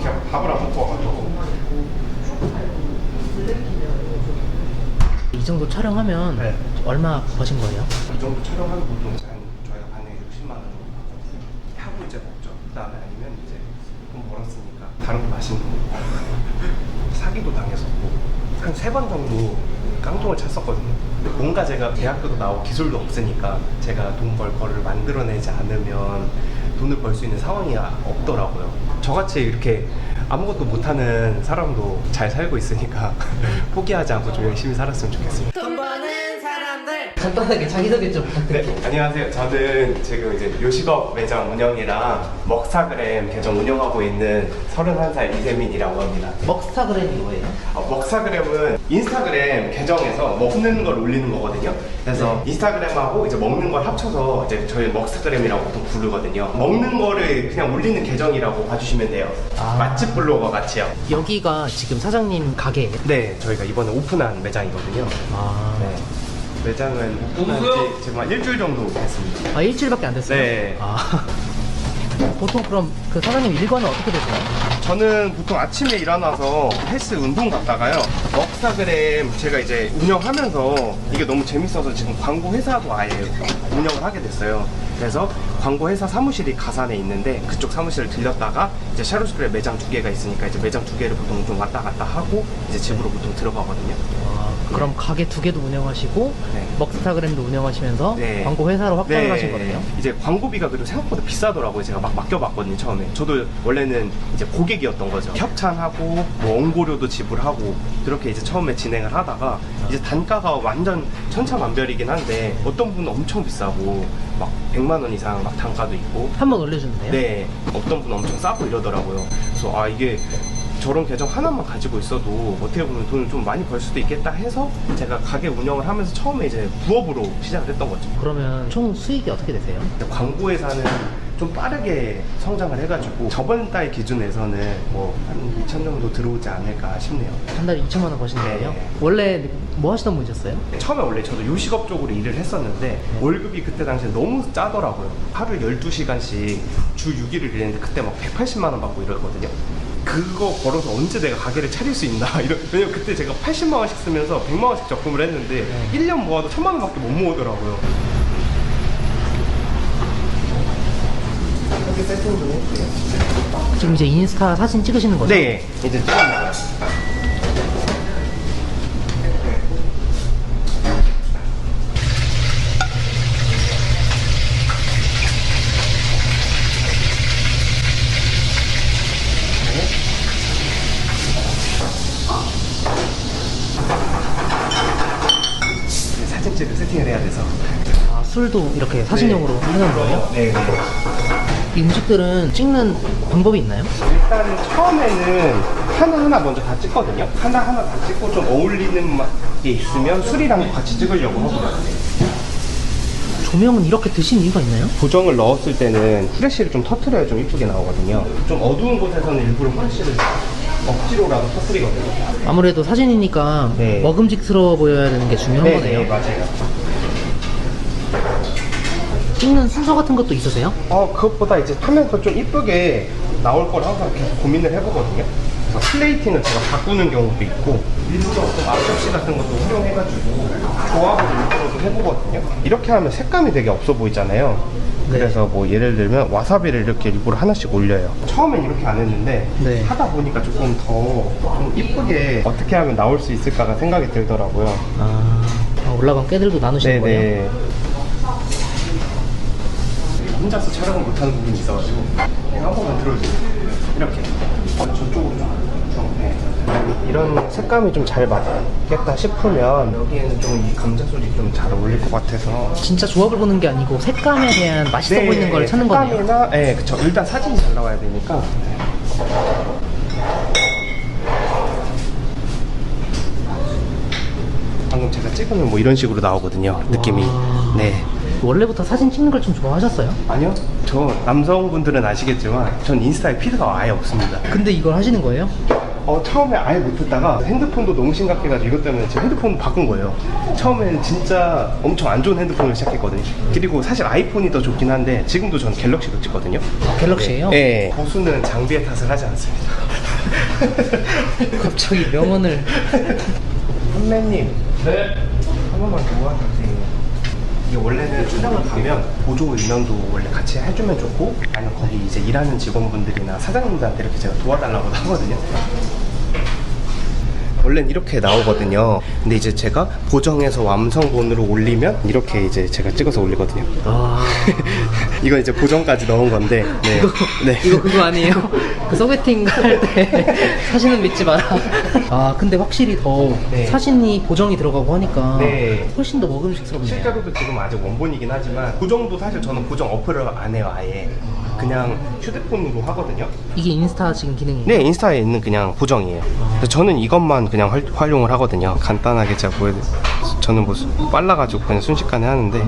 제가 밥을 안 먹고 와가지고. 이 정도 촬영하면 네. 얼마 버신 거예요? 이 정도 촬영하는 보통 저희가 반에 60만 원 정도 받거든요. 하고 이제 먹죠. 그다음에 아니면 이제 돈 벌었으니까 다른 거 맛있는 거 사기도 당했었고 한 3번 정도 깡통을 찼었거든요. 뭔가 제가 대학교도 나오고 기술도 없으니까 제가 돈 벌 거를 만들어내지 않으면 돈을 벌 수 있는 상황이 없더라고요. 저같이 이렇게 아무것도 못하는 사람도 잘 살고 있으니까 포기하지 않고 좀 열심히 살았으면 좋겠습니다. 돈 버는 사람들 간단하게 자기소개 좀 부탁드릴게요. 네, 안녕하세요. 저는 지금 이제 요식업 매장 운영이랑 먹사그램 계정 운영하고 있는 31살 이세민이라고 합니다. 먹스타그램이 뭐예요? 먹사그램은 인스타그램 계정에서 먹는 걸 올리는 거거든요. 그래서 인스타그램하고 이제 먹는 걸 합쳐서 이제 저희 먹스타그램이라고 보통 부르거든요. 먹는 거를 그냥 올리는 계정이라고 봐주시면 돼요. 아. 맛집 블로거 같이요. 여기가 지금 사장님 가게예요? 네, 저희가 이번에 오픈한 매장이거든요. 아, 네. 매장은 오픈한 지 지금 한 일주일 정도 됐습니다. 아 일주일밖에 안 됐어요? 네. 아. 보통 그럼 그 사장님 일과는 어떻게 되세요? 저는 보통 아침에 일어나서 헬스 운동 갔다가요. 먹스타그램 제가 이제 운영하면서 이게 너무 재밌어서 지금 광고 회사도 아예 운영을 하게 됐어요. 그래서 광고 회사 사무실이 가산에 있는데 그쪽 사무실을 들렸다가 이제 샤롯스크랩 매장 2개가 있으니까 이제 매장 2개를 보통 좀 왔다 갔다 하고 이제 집으로 보통 들어가거든요. 아, 그럼 가게 2개도 운영하시고 네. 먹스타그램도 운영하시면서 네. 광고 회사로 확장을 네. 하신 거네요? 이제 광고비가 그래도 생각보다 비싸더라고요. 제가 막 맡겨봤거든요, 처음에. 저도 원래는 이제 고객이었던 거죠. 협찬하고, 뭐, 원고료도 지불하고, 그렇게 이제 처음에 진행을 하다가, 이제 단가가 완전 천차만별이긴 한데, 어떤 분은 엄청 비싸고, 막 100만 원 이상 막 단가도 있고, 한 번 올려주는데요? 네, 어떤 분은 엄청 싸고 이러더라고요. 그래서 아, 이게 저런 계정 하나만 가지고 있어도 어떻게 보면 돈을 좀 많이 벌 수도 있겠다 해서 제가 가게 운영을 하면서 처음에 이제 부업으로 시작을 했던 거죠. 그러면 총 수익이 어떻게 되세요? 광고회사는 좀 빠르게 성장을 해가지고 저번 달 기준에서는 뭐 한 2천 정도 들어오지 않을까 싶네요. 한 달에 2천만 원 버시는 네. 거예요? 원래 뭐 하시던 분이셨어요? 처음에 원래 저도 요식업 쪽으로 일을 했었는데 월급이 그때 당시에 너무 짜더라고요. 하루에 12시간씩 주 6일을 일했는데 그때 막 180만 원 받고 이랬거든요. 그거 벌어서 언제 내가 가게를 차릴 수 있나 왜냐면 그때 제가 80만 원씩 쓰면서 100만 원씩 적금을 했는데 1년 모아도 1000만 원밖에 못 모으더라고요. 이렇게 세팅 좀 해주세요. 지금 이제 인스타 사진 찍으시는 거죠? 네, 이제 찍어먹어요. 사진집을 세팅을 해야 돼서. 아, 술도 이렇게 사진용으로 하는 거예요? 네, 네. 이 음식들은 찍는 방법이 있나요? 일단 처음에는 하나하나 먼저 다 찍거든요. 하나하나 다 찍고 좀 어울리는 게 있으면 술이랑 같이 찍으려고 하거든요. 조명은 이렇게 드신 이유가 있나요? 고정을 넣었을 때는 후레쉬를 좀 터트려야 좀 이쁘게 나오거든요. 좀 어두운 곳에서는 일부러 후레쉬를 억지로라도 터트리거든요. 아무래도 사진이니까 네. 먹음직스러워 보여야 되는 게 중요한 네, 거네요. 네, 맞아요. 찍는 순서 같은 것도 있으세요? 그것보다 이제 하면서 좀 이쁘게 나올 걸 항상 계속 고민을 해보거든요. 그래서 플레이팅을 제가 바꾸는 경우도 있고, 일부러 좀 앞접시 같은 것도 활용해가지고 조합을 일부러도 해보거든요. 이렇게 하면 색감이 되게 없어 보이잖아요. 네. 그래서 뭐 예를 들면 와사비를 이렇게 일부러 하나씩 올려요. 처음엔 이렇게 안 했는데 네. 하다 보니까 조금 더 좀 이쁘게 어떻게 하면 나올 수 있을까가 생각이 들더라고요. 올라간 깨들도 나누시는 거예요? 네네. 혼자서 촬영을 못하는 부분이 있어가지고 한 번만 들어주세요. 이렇게 저쪽으로 좀 네. 이런 색감이 좀 잘 맞겠다 싶으면 여기에는 좀 이 감자솔이 좀 잘 어울릴 것 같아서 진짜 조합을 보는 게 아니고 색감에 대한 맛있어 네, 보이는 걸 찾는 거네요. 색감이나 네, 그쵸. 일단 사진이 잘 나와야 되니까. 방금 제가 찍으면 뭐 이런 식으로 나오거든요. 느낌이. 와. 네. 원래부터 사진 찍는 걸 좀 좋아하셨어요? 아니요. 저 남성분들은 아시겠지만 전 인스타에 피드가 아예 없습니다. 근데 이걸 하시는 거예요? 처음에 아예 못 듣다가 핸드폰도 너무 심각해가지고 이것 때문에 지금 핸드폰 바꾼 거예요. 처음에는 진짜 엄청 안 좋은 핸드폰을 시작했거든요. 그리고 사실 아이폰이 더 좋긴 한데 지금도 저는 갤럭시로 찍거든요. 갤럭시예요? 네. 고수는 장비의 탓을 하지 않습니다. 갑자기 명언을. 선배님. 네. 한 번만 도와주세요. 이게 원래는 촬영을 가면 보조 인원도 원래 같이 해주면 좋고, 아니면 거기 이제 일하는 직원분들이나 사장님들한테 이렇게 제가 도와달라고 하거든요. 원래는 이렇게 나오거든요. 근데 이제 제가 보정해서 완성본으로 올리면 이렇게 이제 제가 찍어서 올리거든요. 아. 이건 이제 보정까지 넣은 건데. 네. 네. 이거 그거 아니에요? 그 소개팅 할 때 사진은 믿지 마라. 아 근데 확실히 더 네. 사진이 보정이 들어가고 하니까 네. 훨씬 더 먹음직스럽네요. 실제로도 지금 아직 원본이긴 하지만 보정도 사실 저는 보정 어플을 안 해요. 아예 그냥 휴대폰으로 하거든요. 이게 인스타 지금 기능이에요? 네, 인스타에 있는 그냥 보정이에요. 그래서 저는 이것만 그냥 활용을 하거든요. 간단하게 제가 저는 뭐 빨라가지고 그냥 순식간에 하는데,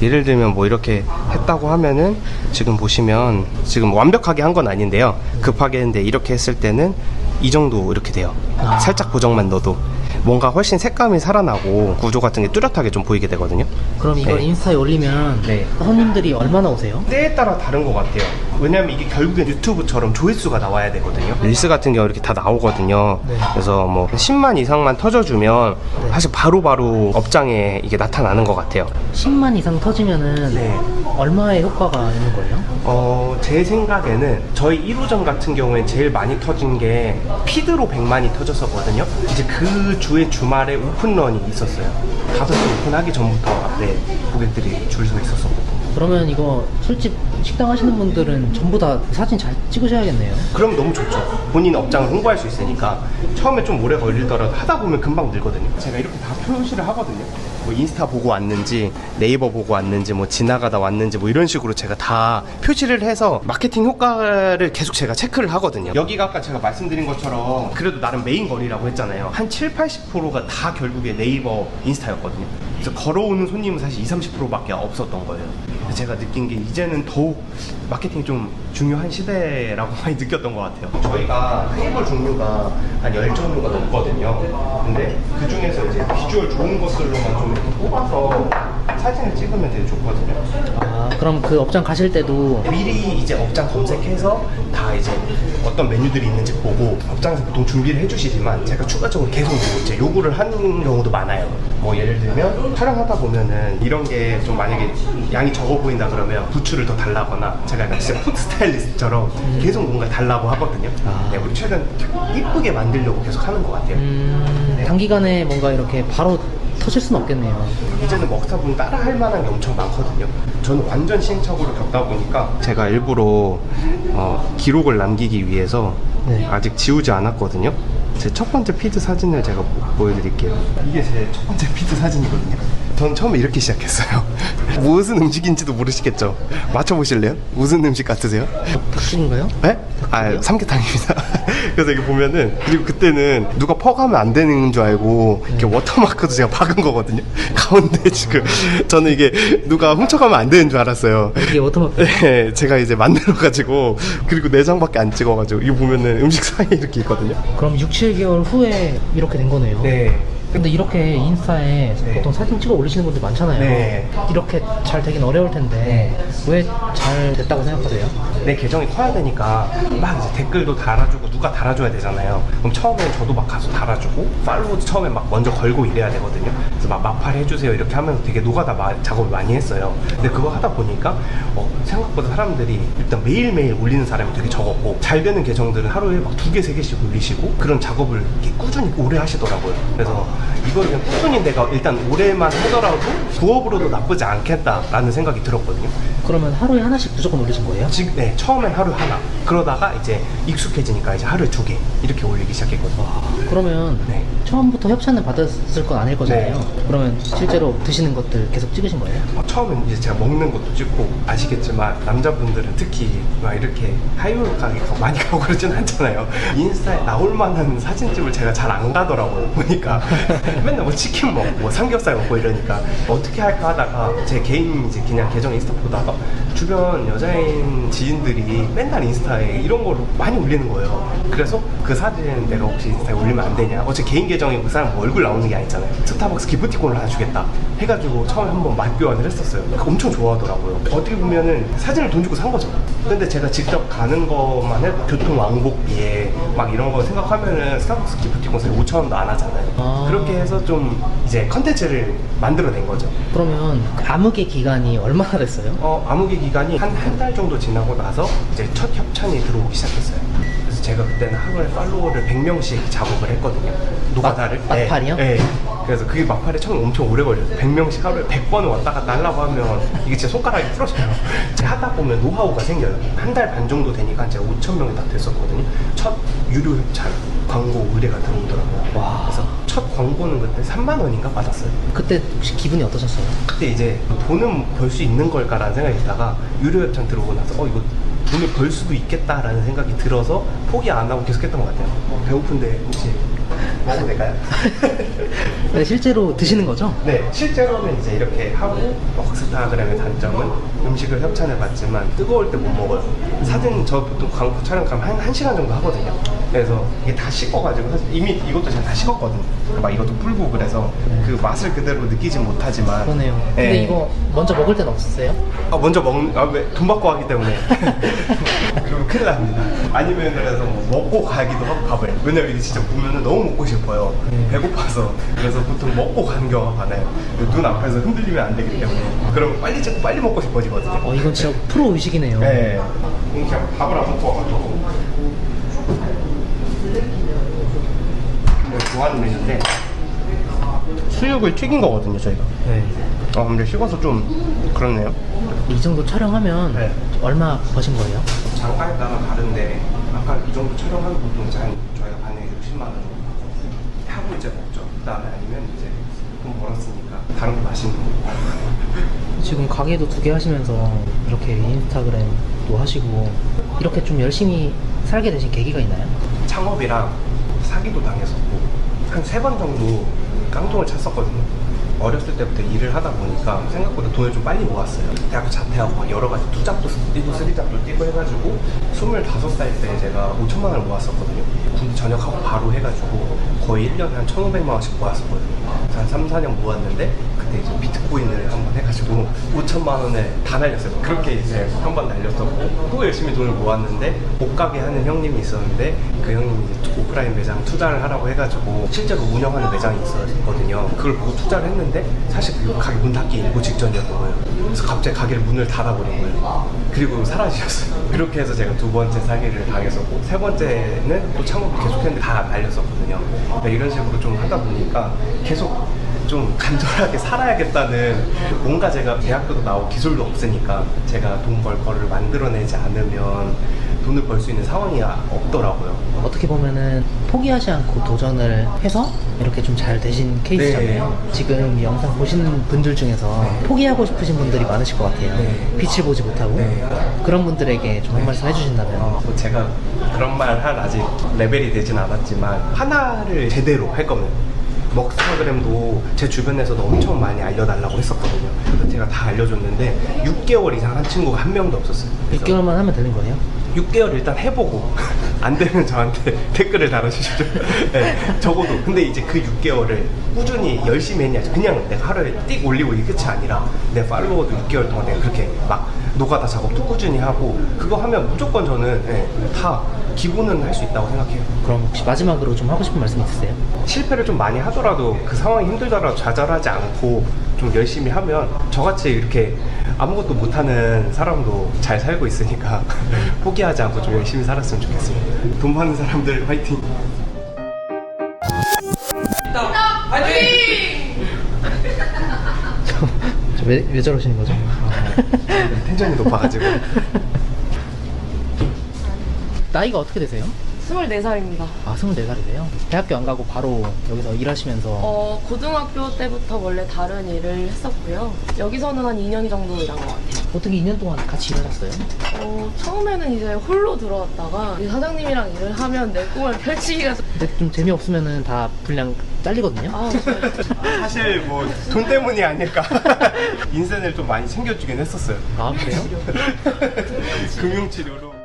예를 들면 뭐 이렇게 했다고 하면은 지금 보시면 지금 완벽하게 한 건 아닌데요. 급하게 했는데 이렇게 했을 때는 이 정도 이렇게 돼요. 살짝 보정만 넣어도 뭔가 훨씬 색감이 살아나고 구조 같은 게 뚜렷하게 좀 보이게 되거든요. 그럼 이걸 네. 인스타에 올리면 네. 손님들이 얼마나 오세요? 때에 따라 다른 것 같아요. 왜냐면 이게 결국엔 유튜브처럼 조회수가 나와야 되거든요. 릴스 같은 경우 이렇게 다 나오거든요. 네. 그래서 뭐 10만 이상만 터져주면 네. 사실 바로바로 업장에 이게 나타나는 것 같아요. 10만 이상 터지면은 네. 얼마의 효과가 있는 거예요? 제 생각에는 저희 1호점 같은 경우에 제일 많이 터진 게 피드로 100만이 터졌었거든요. 이제 그 주의 주말에 오픈런이 있었어요. 5시 오픈하기 전부터 앞에 고객들이 줄 서 있었었고. 그러면 이거 술집 식당 하시는 분들은 전부 다 사진 잘 찍으셔야겠네요. 그럼 너무 좋죠. 본인 업장을 홍보할 수 있으니까. 처음에 좀 오래 걸리더라도 하다 보면 금방 늘거든요. 제가 이렇게 다 표시를 하거든요. 뭐 인스타 보고 왔는지, 네이버 보고 왔는지, 뭐 지나가다 왔는지, 뭐 이런 식으로 제가 다 표시를 해서 마케팅 효과를 계속 제가 체크를 하거든요. 여기가 아까 제가 말씀드린 것처럼 그래도 나름 메인 거리라고 했잖아요. 한 70-80%가 다 결국에 네이버, 인스타였거든요. 그래서 걸어오는 손님은 사실 20-30%밖에 없었던 거예요. 그래서 제가 느낀 게 이제는 더욱 마케팅이 좀 중요한 시대라고 많이 느꼈던 것 같아요. 저희가 테이블 종류가 한 10종류가 넘거든요. 근데 그 중에서 이제 비주얼 좋은 것들로만 좀 이렇게 뽑아서 사진을 찍으면 되게 좋거든요. 아 그럼 그 업장 가실 때도 미리 이제 업장 검색해서 다 이제 어떤 메뉴들이 있는지 보고 업장에서 보통 준비를 해주시지만 제가 추가적으로 계속 이제 요구를 하는 경우도 많아요. 뭐 예를 들면 촬영하다 보면은 이런 게 좀 만약에 양이 적어 보인다 그러면 부추를 더 달라거나, 제가 약간 진짜 푸드 스타일리스트처럼 계속 뭔가 달라고 하거든요. 네, 우리 최대한 이쁘게 만들려고 계속 하는 것 같아요. 단기간에 뭔가 이렇게 바로 터질 수는 없겠네요. 이제는 먹다 보면 따라 할 만한 게 엄청 많거든요. 저는 완전 시행착오를 겪다 보니까 제가 일부러 기록을 남기기 위해서 네. 아직 지우지 않았거든요. 제 첫 번째 피드 사진을 제가 보여드릴게요. 이게 제 첫 번째 피드 사진이거든요. 전 처음에 이렇게 시작했어요. 무슨 음식인지도 모르시겠죠? 맞춰보실래요? 무슨 음식 같으세요? 닭죽인가요? 네? 삼계탕입니다. 그래서 이게 보면은, 그리고 그때는 누가 퍼가면 안 되는 줄 알고 이렇게 워터마크도 제가 박은 거거든요. 가운데 지금 저는 이게 누가 훔쳐가면 안 되는 줄 알았어요. 이게 워터마크? 네, 제가 이제 만들어가지고, 그리고 4장밖에 안 찍어가지고 이거 보면은 음식 사이에 이렇게 있거든요. 그럼 6-7개월 후에 이렇게 된 거네요. 네. 근데 이렇게 인스타에 네. 보통 사진 찍어 올리시는 분들 많잖아요. 네. 이렇게 잘 되긴 어려울 텐데 왜 잘 됐다고 생각하세요? 내 계정이 커야 되니까 막 이제 댓글도 달아주고 누가 달아줘야 되잖아요. 그럼 처음엔 저도 막 가서 달아주고 팔로우도 처음에 막 먼저 걸고 이래야 되거든요. 그래서 막 마팔 해주세요 이렇게 하면서 되게 노가다 작업을 많이 했어요. 근데 그거 하다 보니까 생각보다 사람들이 일단 매일매일 올리는 사람이 되게 적었고, 잘 되는 계정들은 하루에 막 2개, 3개씩 올리시고 그런 작업을 이렇게 꾸준히 오래 하시더라고요. 그래서 이걸 그냥 꾸준히 내가 일단 오래만 하더라도 부업으로도 나쁘지 않겠다라는 생각이 들었거든요. 그러면 하루에 하나씩 무조건 올리신 거예요? 지금 네, 처음엔 하루에 하나, 그러다가 이제 익숙해지니까 이제 하루에 2개 이렇게 올리기 시작했거든요. 그러면 네. 처음부터 협찬을 받았을 건 아닐 거잖아요. 네. 그러면 실제로 드시는 것들 계속 찍으신 거예요? 처음엔 이제 제가 먹는 것도 찍고, 아시겠지만 남자분들은 특히 막 이렇게 하이웨이 가게 많이 가고 그러진 않잖아요. 인스타에 나올 만한 사진집을 제가 잘 안 가더라고요. 보니까 맨날 뭐 치킨 먹고 뭐 삼겹살 먹고 이러니까 어떻게 할까 하다가 제 개인 이제 그냥 계정 인스타 보다가 주변 여자인 지인들이 맨날 인스타에 이런 거를 많이 올리는 거예요. 그래서 그 사진 내가 혹시 인스타에 올리면 안 되냐. 어차피 개인 계정이고 그 사람 뭐 얼굴 나오는 게 아니잖아요. 스타벅스 기프티콘을 하나 주겠다 해가지고 처음에 한번 맞교환을 했었어요. 엄청 좋아하더라고요. 어떻게 보면은 사진을 돈 주고 산 거죠. 근데 제가 직접 가는 것만 해도 교통 왕복비에 막 이런 거 생각하면은 스타벅스 기프티콘 사실 5,000원도 안 하잖아요. 그렇게 해서 좀 이제 컨텐츠를 만들어낸 거죠. 그러면 그 암흑의 기간이 얼마나 됐어요? 암흑의 기간이 한 달 정도 지나고 나서 이제 첫 협찬이 들어오기 시작했어요. 그래서 제가 그때는 하루에 팔로워를 100명씩 작업을 했거든요. 노가다를. 막팔이요? 네. 그래서 그게 막팔에 처음에 엄청 오래 걸렸어요. 100명씩 하루에 100번을 왔다 갔다 하려고 하면 이게 진짜 손가락이 부러져요. 하다 보면 노하우가 생겨요. 한 달 반 정도 되니까 제가 5,000명이 다 됐었거든요. 첫 유료 협찬 광고 의뢰가 들어오더라고요. 와. 그래서 첫 광고는 그때 3만 원인가 받았어요. 그때 혹시 기분이 어떠셨어요? 그때 이제 돈은 벌 수 있는 걸까라는 생각이 들다가 유료 협찬 들어오고 나서 이거 돈을 벌 수도 있겠다라는 생각이 들어서 포기 안 하고 계속했던 것 같아요. 배고픈데 혹시 먹어도 될까요? 네, 실제로 드시는 거죠? 네, 실제로는 이제 이렇게 하고 웍스타그램의 단점은 음식을 협찬을 받지만 뜨거울 때 못 먹어요. 사진 저 보통 광고 촬영 가면 한 시간 정도 하거든요. 그래서 이게 다 식어가지고 사실 이미 이것도 제가 다 식었거든요. 막 이것도 불고 그래서 그 맛을 그대로 느끼진 못하지만. 그러네요. 근데 네. 이거 먼저 먹을 때는 없었어요? 먼저 왜 돈 받고 하기 때문에 그러면 큰일 납니다. 아니면 그래서 뭐 먹고 가기도 하고 밥을. 왜냐면 이게 진짜 보면은 너무 먹고 싶어요. 배고파서. 그래서 보통 먹고 가는 경우가 많아요. 눈 앞에서 흔들리면 안 되기 때문에. 그러면 빨리 찍고 빨리 먹고 싶어지거든요. 이건 진짜 프로 의식이네요. 네. 그냥 밥을 안 먹고 와가지고. 좋아하는 메뉴인데 수육을 튀긴 거거든요, 저희가. 네. 근데 식어서 좀 그렇네요. 이 정도 촬영하면 네. 얼마 버신 거예요? 장가에 따라 다른데 아까 이 정도 촬영하는 보통 저희가 반응이 60만 원 정도 받거든요. 하고 이제 먹죠. 그다음에 아니면 이제 돈 벌었으니까 다른 거 맛있는 거. 지금 가게도 2개 하시면서 이렇게 인스타그램도 하시고 이렇게 좀 열심히 살게 되신 계기가 있나요? 창업이랑 사기도 당했었고 한 3번 정도 깡통을 찼었거든요. 어렸을 때부터 일을 하다 보니까 생각보다 돈을 좀 빨리 모았어요. 대학교 자퇴하고 막 여러 가지 투잡도 뛰고 쓰리잡도 뛰고 해가지고 25살 때 제가 5천만 원을 모았었거든요. 군대 전역하고 바로 해가지고 거의 1년에 한 1,500만 원씩 모았었거든요. 한 3, 4년 모았는데 그때 이제 비트코인을 한번 해가지고 5천만 원을 다 날렸어요. 그렇게 이제 한 번 날렸었고 또 열심히 돈을 모았는데 옷가게 하는 형님이 있었는데 그 형님이 이제 오프라인 매장 투자를 하라고 해가지고 실제로 운영하는 매장이 있었거든요. 그걸 보고 투자를 했는데 사실 그 가게 문 닫기 일보 직전이었던 거예요. 그래서 갑자기 가게를 문을 닫아버린 거예요. 그리고 사라지셨어요. 그렇게 해서 제가 2번째 사기를 당했었고 3번째는 또 창업을 계속했는데 다 날렸었거든요. 그러니까 이런 식으로 좀 하다 보니까 계속 좀 간절하게 살아야겠다는 뭔가 제가 대학교도 나오고 기술도 없으니까 제가 돈 벌 거를 만들어내지 않으면 돈을 벌 수 있는 상황이 없더라고요. 어떻게 보면은 포기하지 않고 도전을 해서 이렇게 좀 잘 되신 케이스잖아요. 네. 지금 이 영상 보시는 분들 중에서 포기하고 싶으신 분들이 많으실 것 같아요. 네. 빛을 보지 못하고 네. 그런 분들에게 좀 한 말씀 해주신다면. 뭐 제가 그런 말 할 아직 레벨이 되진 않았지만 하나를 제대로 할 거면 먹스타그램도 제 주변에서도 엄청 많이 알려달라고 했었거든요. 그래서 제가 다 알려줬는데 6개월 이상 한 친구가 한 명도 없었어요. 그래서 6개월만 하면 되는 거예요? 6개월 일단 해보고 안 되면 저한테 댓글을 달아주십시오. 네, 적어도 근데 이제 그 6개월을 꾸준히 열심히 했냐, 그냥 내가 하루에 띡 올리고 이게 끝이 아니라 내 팔로워도 6개월 동안 내가 그렇게 막 노가다 작업도 꾸준히 하고 그거 하면 무조건 저는 다 기본은 할 수 있다고 생각해요. 그럼 혹시 마지막으로 좀 하고 싶은 말씀 있으세요? 실패를 좀 많이 하더라도 그 상황이 힘들더라도 좌절하지 않고 좀 열심히 하면 저같이 이렇게 아무것도 못하는 사람도 잘 살고 있으니까 포기하지 않고 좀 열심히 살았으면 좋겠습니다. 돈 많은 사람들 화이팅! 왜 저러시는 거죠? 텐션이 높아가지고. 나이가 어떻게 되세요? 24살입니다. 아, 24살이세요? 대학교 안 가고 바로 여기서 일하시면서 고등학교 때부터 원래 다른 일을 했었고요. 여기서는 한 2년 정도 일한 것 같아요. 어떻게 2년 동안 같이 일하셨어요? 처음에는 이제 홀로 들어왔다가 이 사장님이랑 일을 하면 내 꿈을 펼치기가 근데 좀 재미없으면은 다 분량 잘리거든요? 사실 뭐 돈 때문이 아닐까. 인센을 좀 많이 챙겨주긴 했었어요. 아, 그래요? 금융치료로.